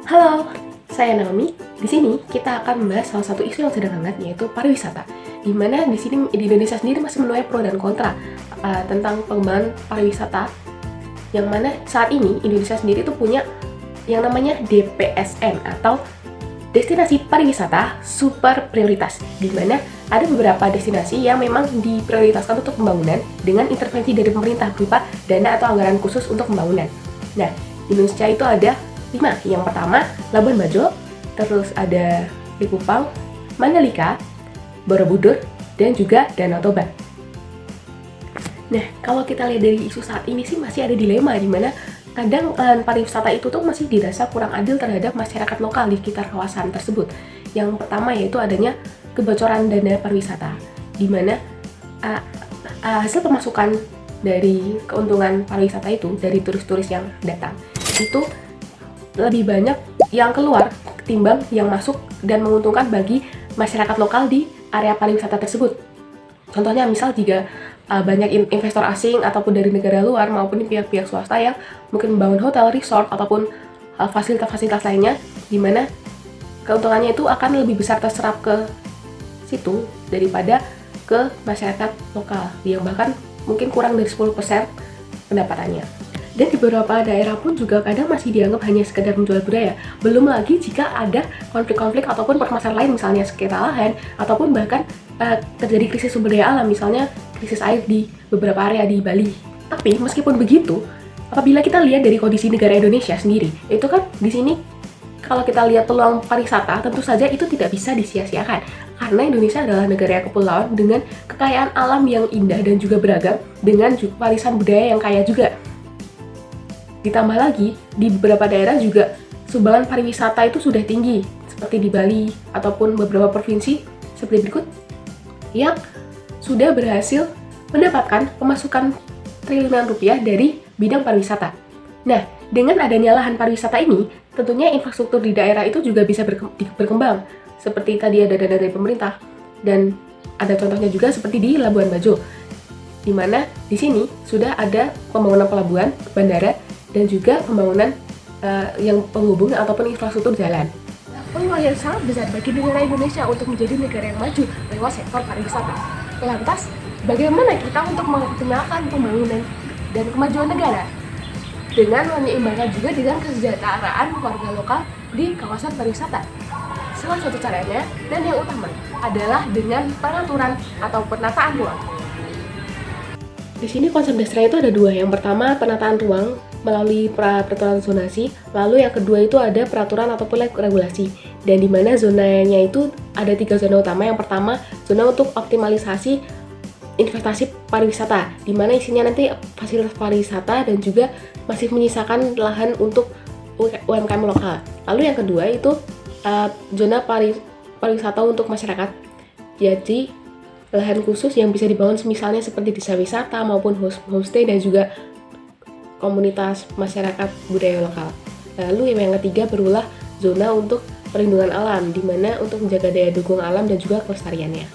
Halo, saya Naomi. Di sini kita akan membahas salah satu isu yang sedang hangat, yaitu pariwisata. Di mana di sini di Indonesia sendiri masih menuai pro dan kontra tentang pengembangan pariwisata. Yang mana saat ini Indonesia sendiri itu punya yang namanya DPSN atau Destinasi Pariwisata Super Prioritas, di mana ada beberapa destinasi yang memang diprioritaskan untuk pembangunan dengan intervensi dari pemerintah berupa dana atau anggaran khusus untuk pembangunan. Nah, di Indonesia itu ada 5. Yang pertama, Labuan Bajo, terus ada Likupang, Mandalika, Borobudur, dan juga Danau Toba. Nah, kalau kita lihat dari isu saat ini sih masih ada dilema di mana kadang pariwisata itu tuh masih dirasa kurang adil terhadap masyarakat lokal di sekitar kawasan tersebut. Yang pertama yaitu adanya kebocoran dana pariwisata, di mana hasil pemasukan dari keuntungan pariwisata itu dari turis-turis yang datang itu lebih banyak yang keluar ketimbang yang masuk dan menguntungkan bagi masyarakat lokal di area pariwisata tersebut. Contohnya misal jika banyak investor asing ataupun dari negara luar maupun pihak-pihak swasta yang mungkin membangun hotel, resort, ataupun fasilitas-fasilitas lainnya, di mana keuntungannya itu akan lebih besar terserap ke situ daripada ke masyarakat lokal yang bahkan mungkin kurang dari 10% pendapatannya. Dan di beberapa daerah pun juga kadang masih dianggap hanya sekedar menjual budaya. Belum lagi jika ada konflik-konflik ataupun permasalahan lain, misalnya sengketa lahan, ataupun bahkan terjadi krisis sumber daya alam, misalnya krisis air di beberapa area di Bali. Tapi meskipun begitu, apabila kita lihat dari kondisi negara Indonesia sendiri, itu kan di sini kalau kita lihat peluang pariwisata, tentu saja itu tidak bisa disia-siakan. Karena Indonesia adalah negara yang kepulauan dengan kekayaan alam yang indah dan juga beragam, dengan warisan budaya yang kaya juga. Ditambah lagi, di beberapa daerah juga sumbangan pariwisata itu sudah tinggi, seperti di Bali ataupun beberapa provinsi seperti berikut, yang sudah berhasil mendapatkan pemasukan triliunan rupiah dari bidang pariwisata. Nah, dengan adanya lahan pariwisata ini, tentunya infrastruktur di daerah itu juga bisa berkembang, seperti tadi ada dana dari pemerintah, dan ada contohnya juga seperti di Labuan Bajo, di mana di sini sudah ada pembangunan pelabuhan, bandara, dan juga pembangunan yang penghubung ataupun infrastruktur jalan. Peluang yang sangat besar bagi negara Indonesia untuk menjadi negara yang maju lewat sektor pariwisata. Lantas, bagaimana kita untuk mengoptimalkan pembangunan dan kemajuan negara? Dengan menyeimbangkan juga dengan kesejahteraan warga lokal di kawasan pariwisata. Salah satu caranya, dan yang utama, adalah dengan pengaturan atau penataan ruang. Di sini konsep dasarnya itu ada 2. Yang pertama, penataan ruang melalui peraturan zonasi, lalu yang kedua itu ada peraturan ataupun regulasi. Dan di mana zonanya itu ada 3 zona utama. Yang pertama, zona untuk optimalisasi investasi pariwisata, di mana isinya nanti fasilitas pariwisata dan juga masih menyisakan lahan untuk UMKM lokal. Lalu yang kedua itu zona pariwisata untuk masyarakat. Jadi lahan khusus yang bisa dibangun misalnya seperti desa wisata maupun homestay dan juga komunitas masyarakat budaya lokal. Lalu yang ketiga berulah zona untuk perlindungan alam, di mana untuk menjaga daya dukung alam dan juga kelestariannya.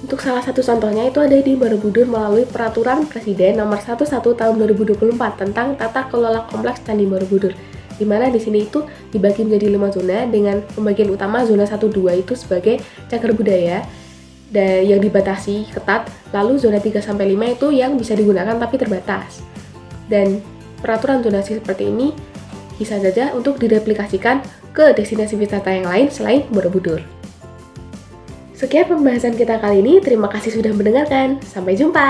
Untuk salah satu contohnya itu ada di Borobudur melalui Peraturan Presiden Nomor 11 Tahun 2024 tentang tata kelola kompleks Candi Borobudur, di mana di sini itu dibagi menjadi 5 zona dengan pembagian utama zona 1-2 itu sebagai cagar budaya dan yang dibatasi ketat, lalu zona 3-5 itu yang bisa digunakan tapi terbatas. Dan peraturan zonasi seperti ini bisa saja untuk direplikasikan ke destinasi wisata yang lain selain Borobudur. Sekian pembahasan kita kali ini, terima kasih sudah mendengarkan. Sampai jumpa!